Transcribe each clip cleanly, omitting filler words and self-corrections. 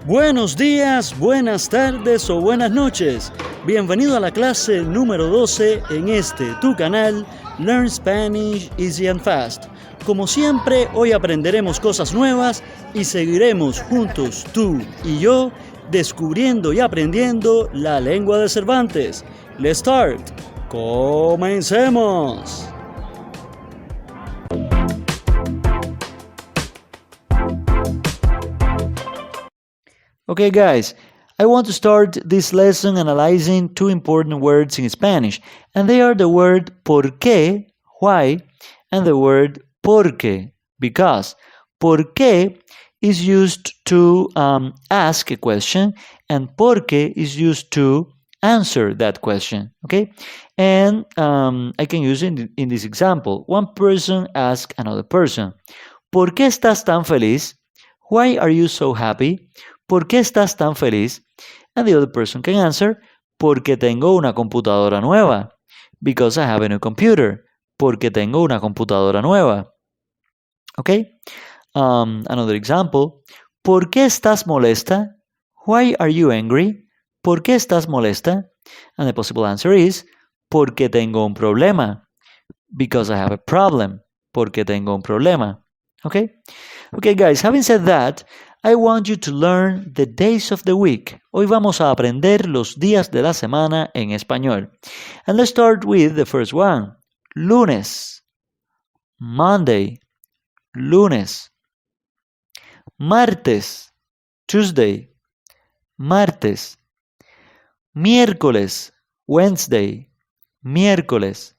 Buenos días, buenas tardes o buenas noches. Bienvenido a la clase número 12 en tu canal Learn Spanish Easy and Fast. Como siempre, hoy aprenderemos cosas nuevas y seguiremos juntos, tú y yo, descubriendo y aprendiendo la lengua de Cervantes. Let's start. ¡Comencemos! Okay, guys, I want to start this lesson analyzing two important words in Spanish, and they are the word porque, why, and the word porque, because. Porque is used to ask a question, and porque is used to answer that question, okay? And I can use it in this example. One person asks another person, ¿por qué estás tan feliz? Why are you so happy? ¿Por qué estás tan feliz? And the other person can answer, porque tengo una computadora nueva. Because I have a new computer. Porque tengo una computadora nueva. Okay? Another example. ¿Por qué estás molesta? Why are you angry? ¿Por qué estás molesta? And the possible answer is, porque tengo un problema. Because I have a problem. Porque tengo un problema. Okay? Okay, guys, having said that, I want you to learn the days of the week. Hoy vamos a aprender los días de la semana en español. And let's start with the first one. Lunes. Monday. Lunes. Martes. Tuesday. Martes. Miércoles. Wednesday. Miércoles.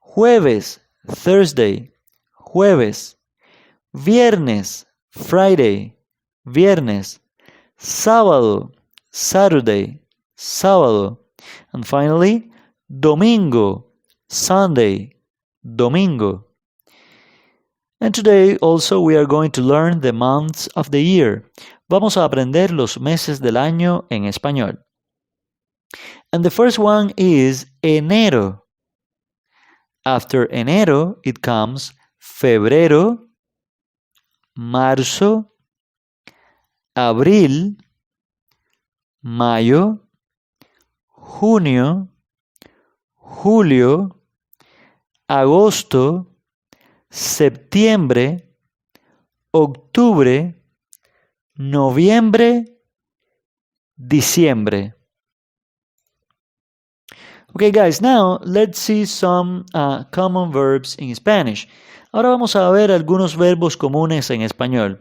Jueves. Thursday. Jueves. Viernes. Friday. Viernes, sábado, Saturday, sábado, and finally, domingo, Sunday, domingo. And today also we are going to learn the months of the year. Vamos a aprender los meses del año en español. And the first one is enero. After enero, it comes febrero, marzo, abril, mayo, junio, julio, agosto, septiembre, octubre, noviembre, diciembre. Okay, guys, now let's see some common verbs in Spanish. Ahora vamos a ver algunos verbos comunes en español.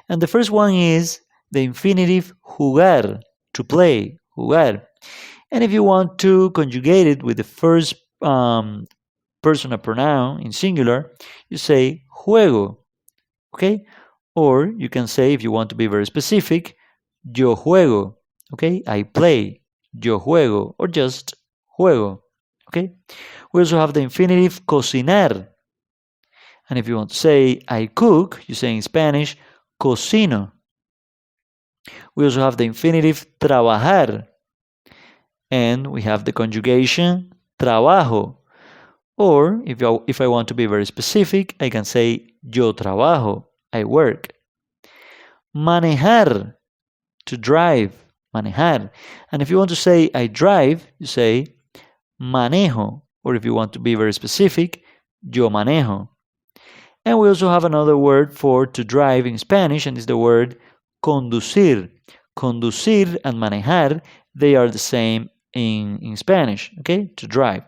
And the first one is the infinitive jugar, to play, jugar. And if you want to conjugate it with the first personal pronoun in singular, you say juego, okay? Or you can say, if you want to be very specific, yo juego, okay? I play, yo juego, or just juego, okay? We also have the infinitive cocinar. And if you want to say I cook, you say in Spanish, cocino. We also have the infinitive trabajar. And we have the conjugation trabajo. Or if I want to be very specific, I can say yo trabajo, I work. Manejar, to drive, manejar. And if you want to say I drive, you say manejo. Or if you want to be very specific, yo manejo. And we also have another word for to drive in Spanish, and it's the word conducir. Conducir and manejar, they are the same in Spanish, okay? To drive.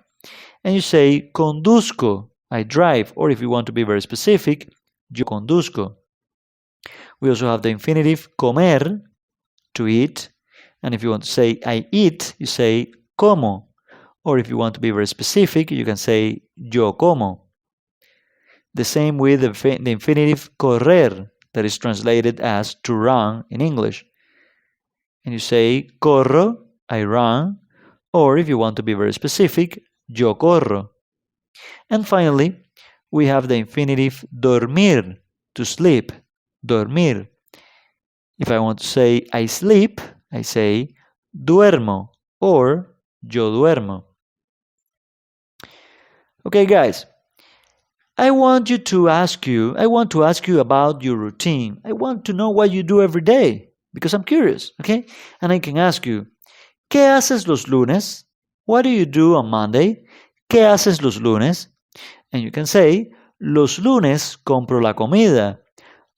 And you say conduzco, I drive. Or if you want to be very specific, yo conduzco. We also have the infinitive comer, to eat. And if you want to say I eat, you say como. Or if you want to be very specific, you can say yo como. The same with the infinitive correr, that is translated as to run in English. And you say corro, I run. Or if you want to be very specific, yo corro. And finally, we have the infinitive dormir, to sleep, dormir. If I want to say I sleep, I say duermo or yo duermo. Okay, guys. I want to ask you about your routine. I want to know what you do every day. because I'm curious, okay? And I can ask you, ¿qué haces los lunes? What do you do on Monday? ¿Qué haces los lunes? And you can say, los lunes compro la comida.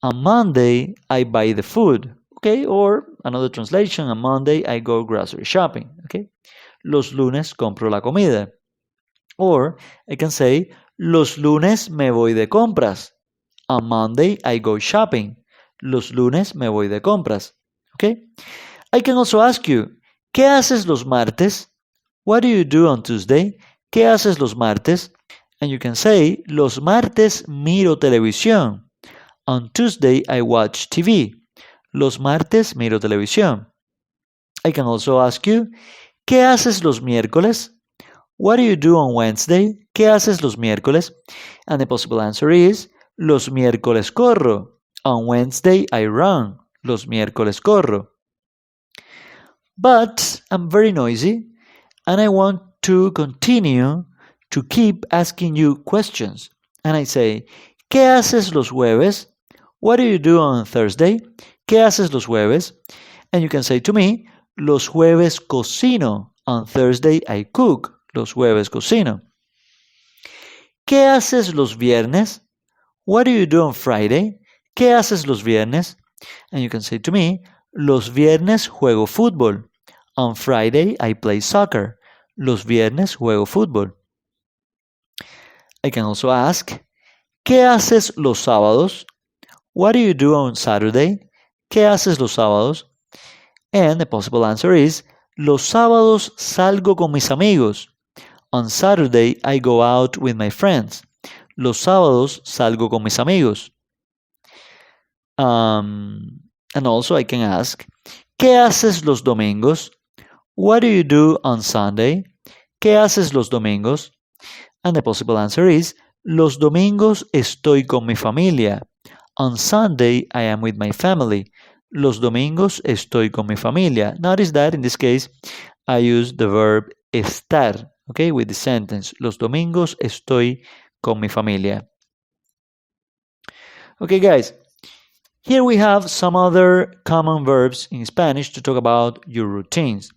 On Monday, I buy the food. Okay, or another translation, on Monday, I go grocery shopping. Okay, los lunes compro la comida. Or I can say, los lunes me voy de compras. On Monday, I go shopping. Los lunes me voy de compras. Okay, I can also ask you, ¿qué haces los martes? What do you do on Tuesday? ¿Qué haces los martes? And you can say, los martes miro televisión. On Tuesday, I watch TV. Los martes miro televisión. I can also ask you, ¿qué haces los miércoles? What do you do on Wednesday? ¿Qué haces los miércoles? And the possible answer is, los miércoles corro. On Wednesday, I run. Los miércoles corro. But I'm very noisy, and I want to continue to keep asking you questions. And I say, ¿qué haces los jueves? What do you do on Thursday? ¿Qué haces los jueves? And you can say to me, los jueves cocino. On Thursday I cook. Los jueves cocino. ¿Qué haces los viernes? What do you do on Friday? ¿Qué haces los viernes? And you can say to me, los viernes juego fútbol. On Friday I play soccer. Los viernes juego fútbol. I can also ask, ¿qué haces los sábados? What do you do on Saturday? ¿Qué haces los sábados? And the possible answer is, los sábados salgo con mis amigos. On Saturday, I go out with my friends. Los sábados salgo con mis amigos. And also I can ask, ¿qué haces los domingos? What do you do on Sunday? ¿Qué haces los domingos? And the possible answer is, los domingos estoy con mi familia. On Sunday, I am with my family. Los domingos estoy con mi familia. Notice that in this case, I use the verb estar, okay, with the sentence. Los domingos estoy con mi familia. Okay, guys, here we have some other common verbs in Spanish to talk about your routines.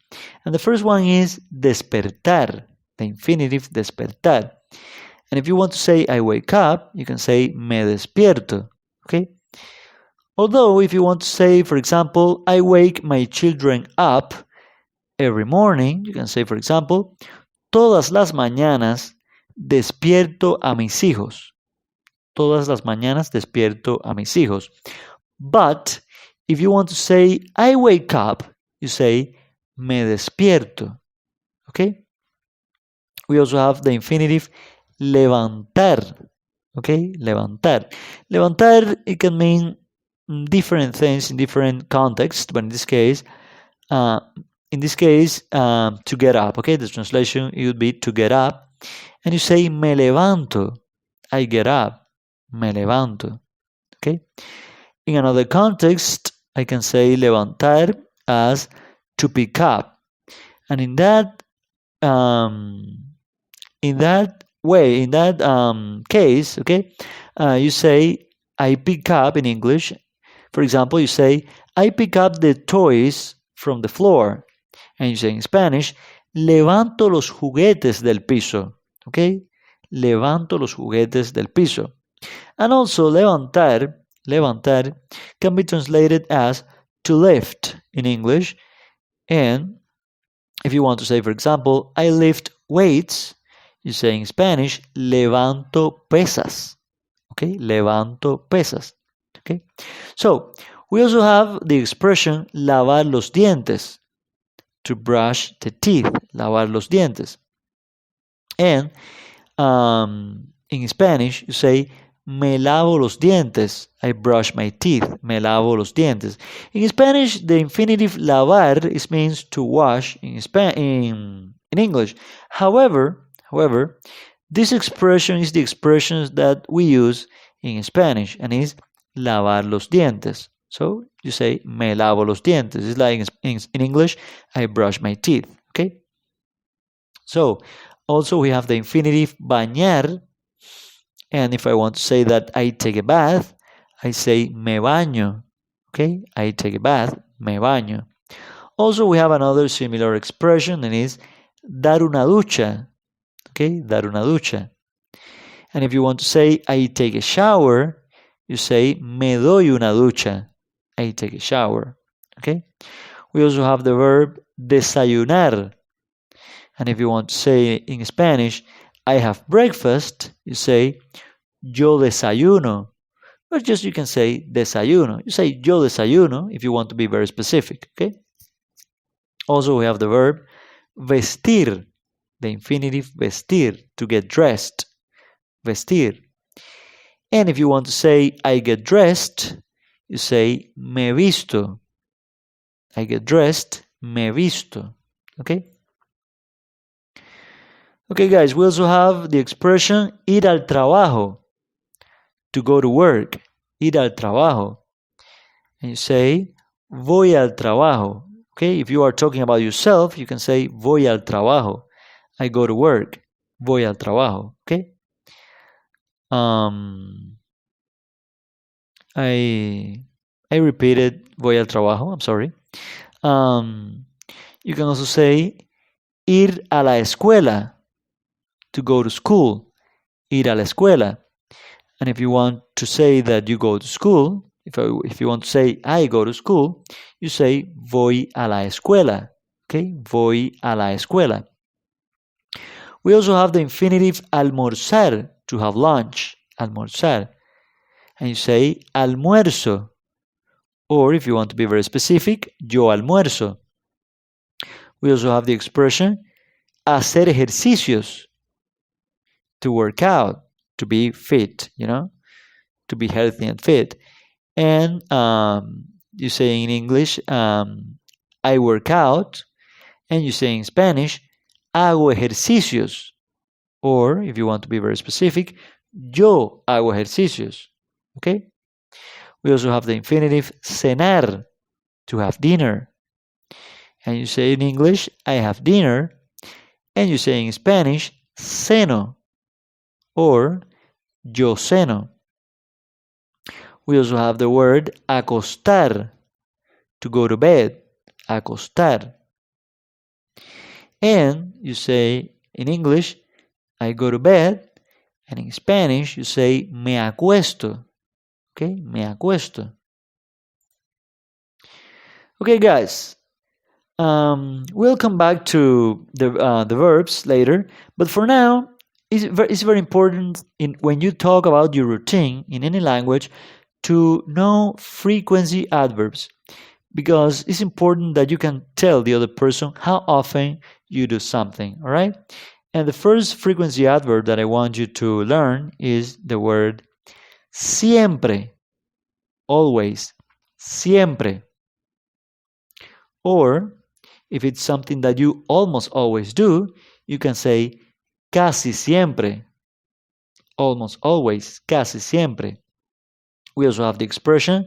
And the first one is despertar, the infinitive despertar. And if you want to say I wake up, you can say me despierto. Okay? Although if you want to say, for example, I wake my children up every morning, you can say, for example, todas las mañanas despierto a mis hijos. Todas las mañanas despierto a mis hijos. But if you want to say I wake up, you say me despierto. Okay? We also have the infinitive levantar. Okay, levantar. Levantar, it can mean different things in different contexts, but in this case, to get up. Okay, the translation it would be to get up, and you say me levanto. I get up. Me levanto. Okay. In another context, I can say levantar as to pick up, and in that case, okay, you say I pick up in English. For example, you say I pick up the toys from the floor, and you say in Spanish, levanto los juguetes del piso. Okay, levanto los juguetes del piso. And also levantar can be translated as to lift in English. And if you want to say, for example, I lift weights, you say in Spanish, levanto pesas. Okay, levanto pesas. Okay, so we also have the expression lavar los dientes, to brush the teeth, lavar los dientes. And in Spanish, you say, me lavo los dientes, I brush my teeth, me lavo los dientes. In Spanish, the infinitive lavar means to wash in English. However, this expression is the expression that we use in Spanish, and is lavar los dientes. So you say, me lavo los dientes. It's like in English, I brush my teeth. Okay? So, also we have the infinitive bañar. And if I want to say that I take a bath, I say me baño. Okay? I take a bath, me baño. Also, we have another similar expression and is dar una ducha. Okay, dar una ducha. And if you want to say I take a shower, you say me doy una ducha. I take a shower. Okay? We also have the verb desayunar. And if you want to say in Spanish, I have breakfast, you say yo desayuno. Or just you can say desayuno. You say yo desayuno if you want to be very specific. Okay? Also, we have the verb vestir, the infinitive vestir, to get dressed. Vestir. And if you want to say I get dressed, you say me visto. I get dressed, me visto. Okay? Okay, guys, we also have the expression ir al trabajo, to go to work. Ir al trabajo. And you say voy al trabajo. Okay, if you are talking about yourself, you can say voy al trabajo. I go to work. Voy al trabajo. Okay? I repeated voy al trabajo. I'm sorry. You can also say ir a la escuela, to go to school. Ir a la escuela. And if you want to say that you go to school, if you want to say I go to school, you say voy a la escuela. Okay? Voy a la escuela. We also have the infinitive almorzar, to have lunch. Almorzar. And you say almuerzo. Or if you want to be very specific, yo almuerzo. We also have the expression hacer ejercicios, to work out, to be fit, to be healthy and fit. And you say in English, I work out. And you say in Spanish, hago ejercicios. Or if you want to be very specific, yo hago ejercicios. Okay? We also have the infinitive cenar, to have dinner. And you say in English, I have dinner. And you say in Spanish, ceno. Or yo ceno. We also have the word acostar, to go to bed. Acostar. And you say in English, I go to bed. And in Spanish, you say me acuesto. Okay, me acuesto. Okay, guys. We'll come back to the verbs later. But for now, it's very important when you talk about your routine in any language to know frequency adverbs, because it's important that you can tell the other person how often you do something, all right? And the first frequency adverb that I want you to learn is the word siempre, always, siempre. Or if it's something that you almost always do, you can say casi siempre, almost always, casi siempre. We also have the expression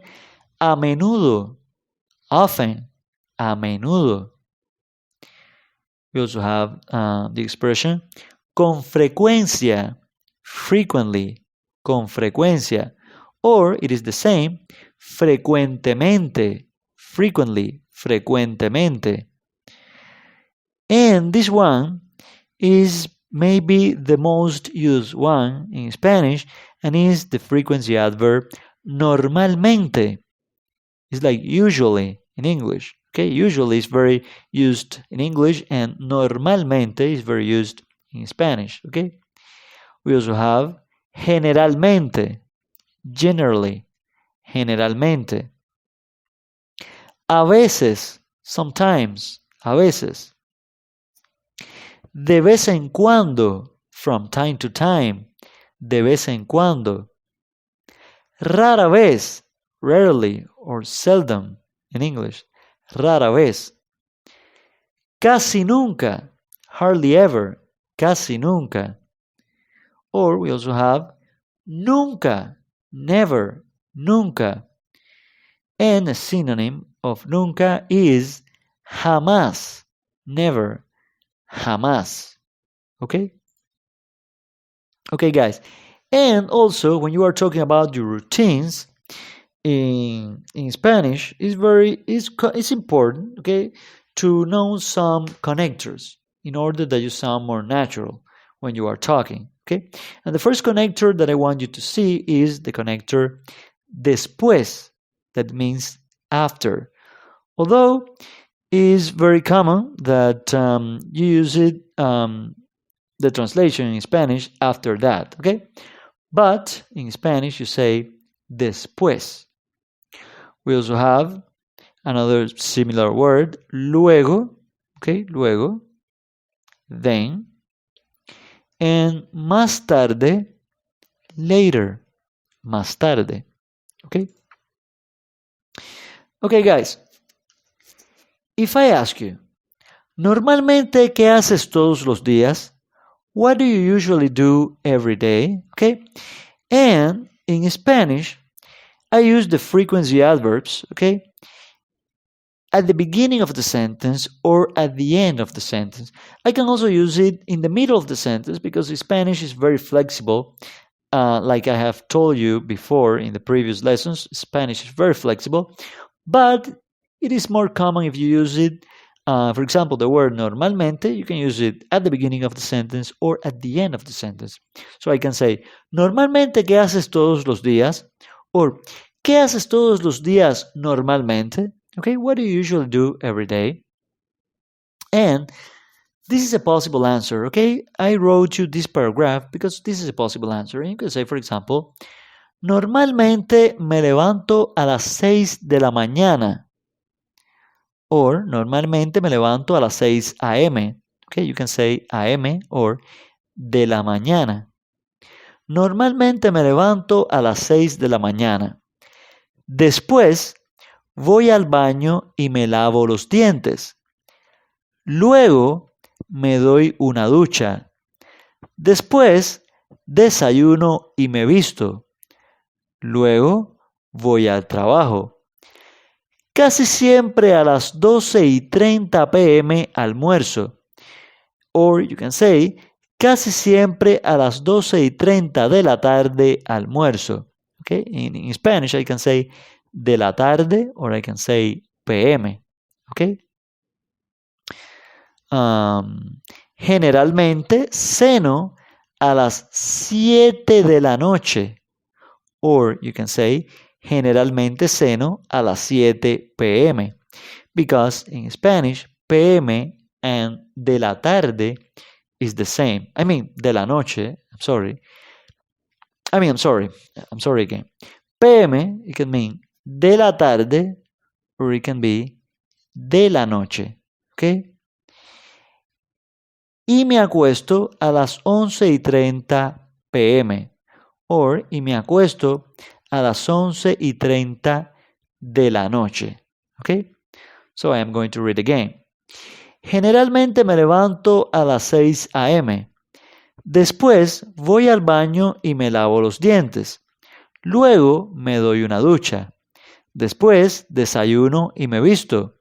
a menudo, often, a menudo. We also have the expression con frecuencia, frequently, con frecuencia. Or it is the same, frecuentemente, frequently, frecuentemente. And this one is maybe the most used one in Spanish, and is the frequency adverb normalmente. It's like usually in English. Okay, usually is very used in English, and normalmente is very used in Spanish. Okay, we also have generalmente, generally, generalmente. A veces, sometimes, a veces. De vez en cuando, from time to time, de vez en cuando. Rara vez, rarely or seldom in English, rara vez. Casi nunca, hardly ever, casi nunca. Or we also have nunca, never, nunca. And a synonym of nunca is jamás, never, jamás. Okay? Okay, guys. And also, when you are talking about your routines, in Spanish it's important, okay, to know some connectors in order that you sound more natural when you are talking, okay? And the first connector that I want you to see is the connector después, that means after. Although it is very common that you use it, the translation in Spanish after that, okay? But in Spanish you say después. We also have another similar word, luego, okay, luego, then, and más tarde, later, más tarde, okay? Okay, guys, if I ask you, normalmente, ¿qué haces todos los días? What do you usually do every day? Okay, and in Spanish, I use the frequency adverbs, okay, at the beginning of the sentence or at the end of the sentence. I can also use it in the middle of the sentence because Spanish is very flexible. Like I have told you before in the previous lessons, Spanish is very flexible, but it is more common if you use it. For example, the word normalmente, you can use it at the beginning of the sentence or at the end of the sentence. So I can say, normalmente, ¿qué haces todos los días? Or, ¿qué haces todos los días normalmente? Okay, what do you usually do every day? And this is a possible answer, okay? I wrote you this paragraph because this is a possible answer. And you can say, for example, normalmente me levanto a las 6 de la mañana. Or, normalmente me levanto a las 6 a.m. Okay, you can say a.m. or de la mañana. Normalmente me levanto a las 6 de la mañana. Después voy al baño y me lavo los dientes. Luego me doy una ducha. Después desayuno y me visto. Luego voy al trabajo. Casi siempre a las 12:30 p.m. almuerzo. Or you can say, casi siempre a las 12:30 de la tarde almuerzo. Okay? In Spanish, I can say de la tarde or I can say p.m. Okay? Generalmente ceno a las 7 de la noche. Or you can say, generalmente ceno a las 7 p.m. Because in Spanish, p.m. and de la tarde is the same. I mean, de la noche, I'm sorry. I'm sorry again. p.m. it can mean de la tarde or it can be de la noche. Okay? Y me acuesto a las 11:30 p.m. Or, y me acuesto a las 11:30 de la noche. Okay? So I am going to read again. Generalmente me levanto a las 6 a.m. Después voy al baño y me lavo los dientes. Luego me doy una ducha. Después desayuno y me visto.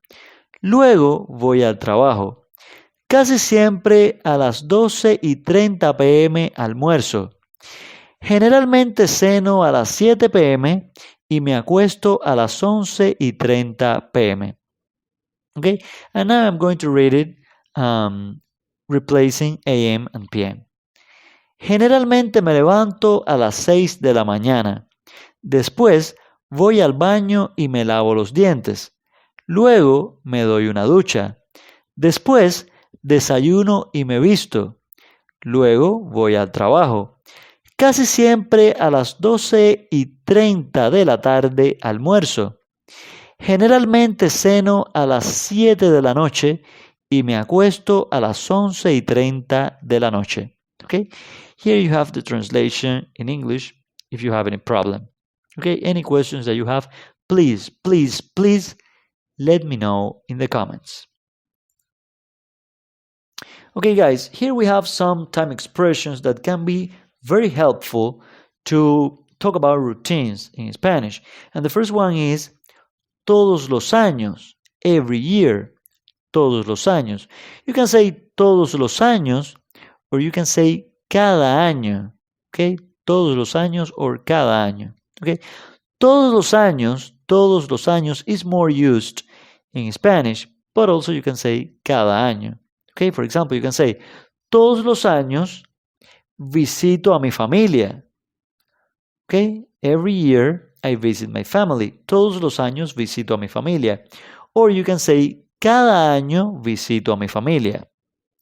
Luego voy al trabajo. Casi siempre a las 12:30 p.m. almuerzo. Generalmente ceno a las 7 p.m. y me acuesto a las 11:30 p.m. Okay, and now I'm going to read it replacing a.m. and p.m. Generalmente me levanto a las 6 de la mañana. Después voy al baño y me lavo los dientes. Luego me doy una ducha. Después desayuno y me visto. Luego voy al trabajo. Casi siempre a las 12:30 de la tarde almuerzo. Generalmente ceno a las 7 de la noche y me acuesto a las 11:30 de la noche. Okay? Here you have the translation in English if you have any problem. Okay? Any questions that you have, please let me know in the comments. Okay, guys, here we have some time expressions that can be very helpful to talk about routines in Spanish. And the first one is todos los años, every year, todos los años. You can say todos los años, or you can say cada año, okay? Todos los años or cada año, okay? todos los años is more used in Spanish, but also you can say cada año. Okay, for example, you can say, todos los años visito a mi familia. Okay, every year I visit my family. Todos los años visito a mi familia. Or you can say, cada año visito a mi familia.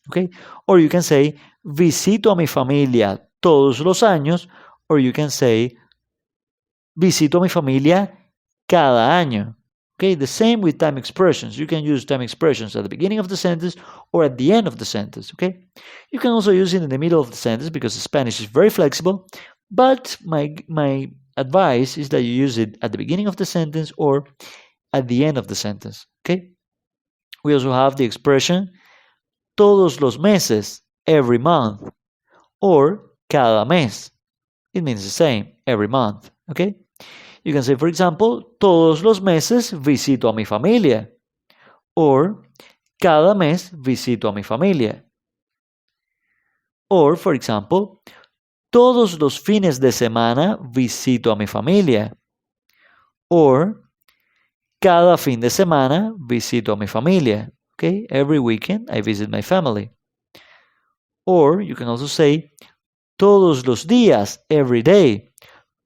Okay, or you can say, visito a mi familia todos los años. Or you can say, visito a mi familia cada año. Okay, the same with time expressions. You can use time expressions at the beginning of the sentence or at the end of the sentence. Okay, you can also use it in the middle of the sentence because Spanish is very flexible. But my advice is that you use it at the beginning of the sentence or at the end of the sentence. Okay, we also have the expression todos los meses, every month, or cada mes. It means the same, every month. Okay. You can say, for example, todos los meses visito a mi familia. Or, cada mes visito a mi familia. Or, for example, todos los fines de semana visito a mi familia. Or, cada fin de semana visito a mi familia. Okay, every weekend I visit my family. Or, you can also say, todos los días, every day.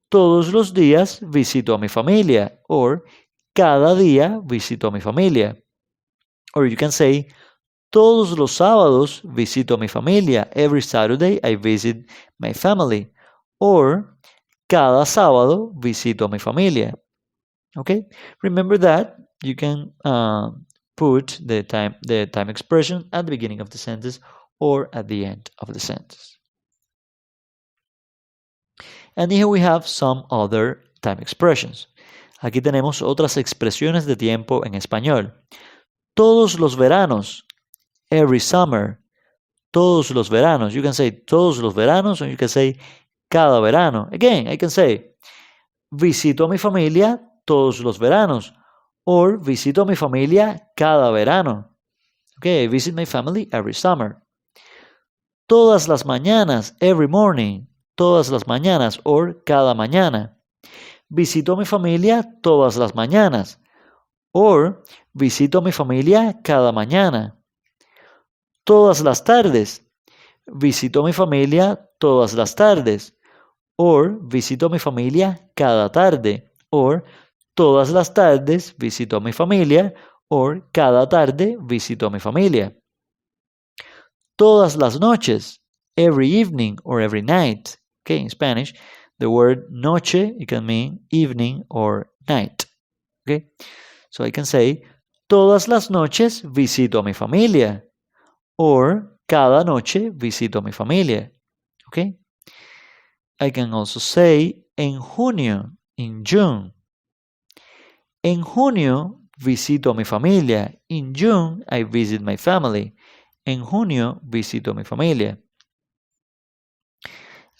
Todos los días visito a mi familia. Or, cada día visito a mi familia. Or you can say, todos los sábados visito a mi familia. Every Saturday I visit my family. Or, cada sábado visito a mi familia. Okay? Remember that you can put the time expression at the beginning of the sentence or at the end of the sentence. And here we have some other time expressions. Aquí tenemos otras expresiones de tiempo en español. Todos los veranos, every summer. Todos los veranos. You can say todos los veranos or you can say cada verano. Again, I can say visito a mi familia todos los veranos or visito a mi familia cada verano. Okay, I visit my family every summer. Todas las mañanas, every morning. Todas las mañanas or cada mañana. Visito a mi familia todas las mañanas. Or visito a mi familia cada mañana. Todas las tardes. Visito a mi familia todas las tardes. Or visito a mi familia cada tarde. Or todas las tardes visito a mi familia. Or cada tarde visito a mi familia. Todas las noches. Every evening or every night. Okay, in Spanish, the word noche, it can mean evening or night. Okay, so I can say, todas las noches visito a mi familia. Or, cada noche visito a mi familia. Okay, I can also say, en junio, in June. En junio visito a mi familia. In June, I visit my family. En junio visito a mi familia.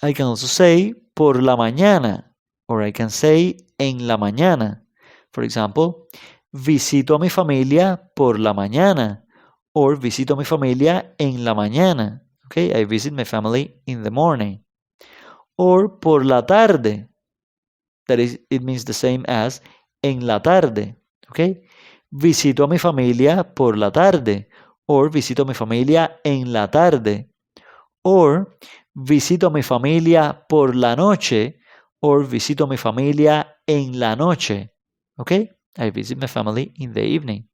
I can also say por la mañana, or I can say en la mañana. For example, visito a mi familia por la mañana, or visito a mi familia en la mañana. Okay, I visit my family in the morning. Or por la tarde. That is, it means the same as en la tarde. Okay, visito a mi familia por la tarde, or visito a mi familia en la tarde. Or visito a mi familia por la noche, or visito a mi familia en la noche. Okay? I visit my family in the evening.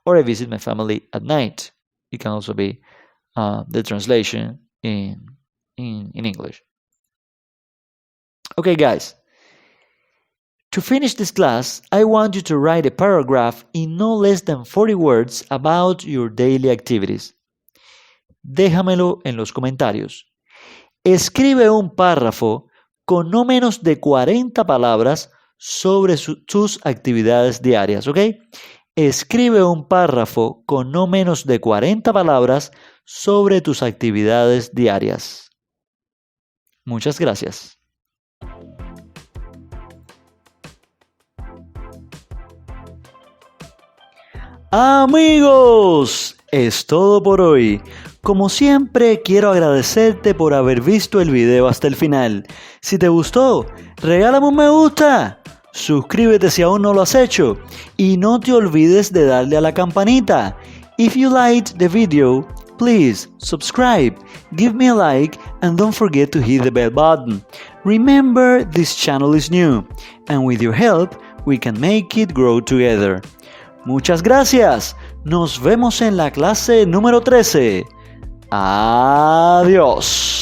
Or I visit my family at night. It can also be the translation in English. Okay, guys. To finish this class, I want you to write a paragraph in no less than 40 words about your daily activities. Déjamelo en los comentarios. Escribe un párrafo con no menos de 40 palabras sobre tus actividades diarias, ¿ok? Escribe un párrafo con no menos de 40 palabras sobre tus actividades diarias. Muchas gracias. Amigos, es todo por hoy. Como siempre, quiero agradecerte por haber visto el video hasta el final. Si te gustó, regálame un me gusta. Suscríbete si aún no lo has hecho y no te olvides de darle a la campanita. If you liked the video, please subscribe, give me a like, and don't forget to hit the bell button. Remember, this channel is new, and with your help, we can make it grow together. Muchas gracias. Nos vemos en la clase número 13. Adiós.